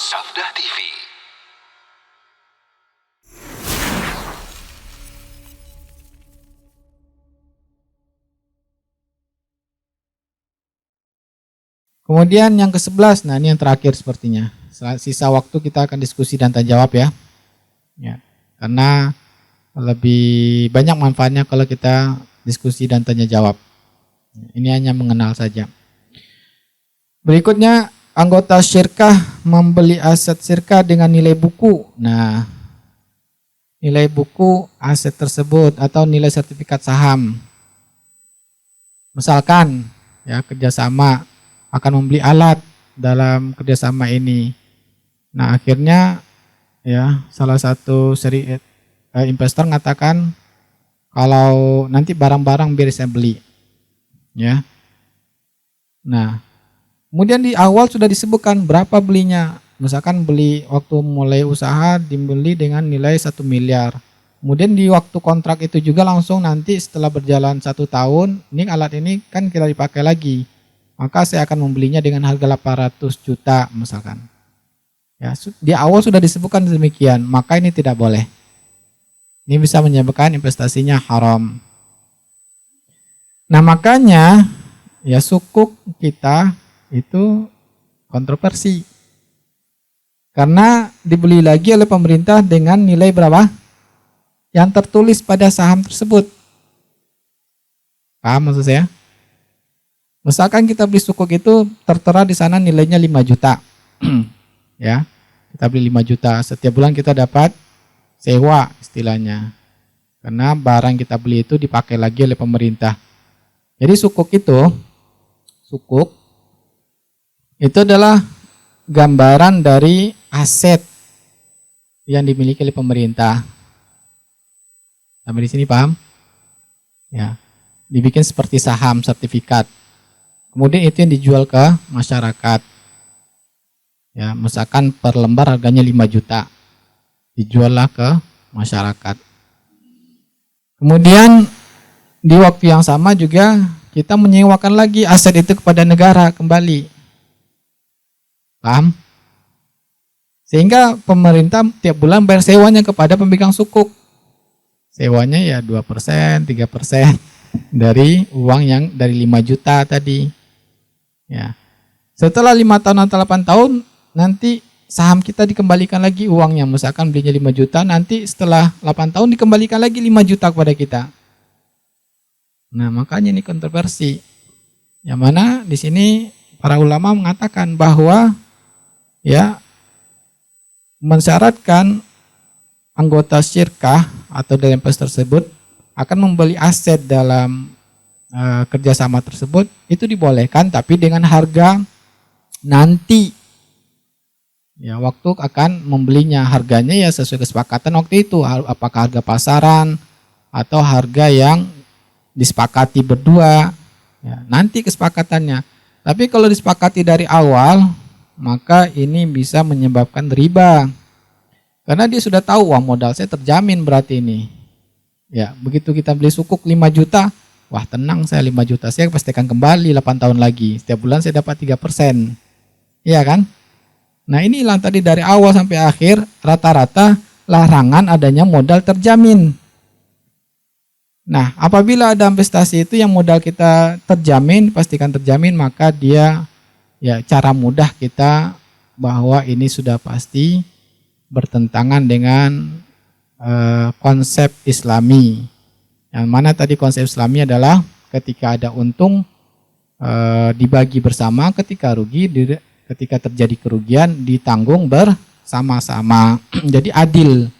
Sabda TV. Kemudian yang ke-11, nah ini yang terakhir sepertinya. Sisa waktu kita akan diskusi dan tanya jawab ya. Karena lebih banyak manfaatnya kalau kita diskusi dan tanya jawab. Ini hanya mengenal saja. Berikutnya, anggota syirkah membeli aset syirkah dengan nilai buku. Nah, nilai buku aset tersebut atau nilai sertifikat saham. Misalkan ya kerjasama akan membeli alat dalam kerjasama ini. Nah akhirnya ya salah satu investor mengatakan kalau nanti barang-barang biar saya beli, ya. Nah kemudian di awal sudah disebutkan berapa belinya. Misalkan beli waktu mulai usaha dibeli dengan nilai 1 miliar. Kemudian di waktu kontrak itu juga langsung nanti setelah berjalan 1 tahun, ini alat ini kan kita dipakai lagi. Maka saya akan membelinya dengan harga 800 juta misalkan. Ya, di awal sudah disebutkan demikian, maka ini tidak boleh. Ini bisa menyebabkan investasinya haram. Nah makanya ya sukuk kita itu kontroversi. Karena dibeli lagi oleh pemerintah dengan nilai berapa? Yang tertulis pada saham tersebut. Paham maksud saya? Misalkan kita beli sukuk itu tertera di sana nilainya 5 juta. Ya, kita beli 5 juta. Setiap bulan kita dapat sewa istilahnya. Karena barang kita beli itu dipakai lagi oleh pemerintah. Jadi sukuk itu adalah gambaran dari aset yang dimiliki oleh pemerintah. Sampai di sini paham? Ya, dibikin seperti saham sertifikat. Kemudian itu yang dijual ke masyarakat. Ya, misalkan per lembar harganya 5 juta. Dijuallah ke masyarakat. Kemudian di waktu yang sama juga kita menyewakan lagi aset itu kepada negara kembali. Paham? Sehingga pemerintah tiap bulan bayar sewanya kepada pemegang sukuk. Sewanya ya 2%, 3% dari uang yang dari 5 juta tadi. Ya. Setelah 5 tahun atau 8 tahun nanti saham kita dikembalikan lagi uangnya. Misalkan belinya 5 juta, nanti setelah 8 tahun dikembalikan lagi 5 juta kepada kita. Nah, makanya ini kontroversi. Yang mana di sini para ulama mengatakan bahwa ya mensyaratkan anggota syirkah atau dalam investasi tersebut akan membeli aset dalam kerjasama tersebut itu dibolehkan, tapi dengan harga nanti ya waktu akan membelinya, harganya ya sesuai kesepakatan waktu itu, apakah harga pasaran atau harga yang disepakati berdua ya, nanti kesepakatannya. Tapi kalau disepakati dari awal maka ini bisa menyebabkan riba, karena dia sudah tahu uang modal saya terjamin berarti ini ya. Begitu kita beli sukuk 5 juta, wah tenang saya 5 juta saya pasti akan kembali 8 tahun lagi. Setiap bulan saya dapat 3%. Iya kan? Nah inilah tadi dari awal sampai akhir rata-rata larangan adanya modal terjamin. Nah apabila ada investasi itu yang modal kita terjamin, pastikan terjamin, maka dia ya cara mudah kita bahwa ini sudah pasti bertentangan dengan konsep Islami. Yang mana tadi konsep Islami adalah ketika ada untung dibagi bersama, ketika rugi, ketika terjadi kerugian ditanggung bersama-sama. Jadi adil.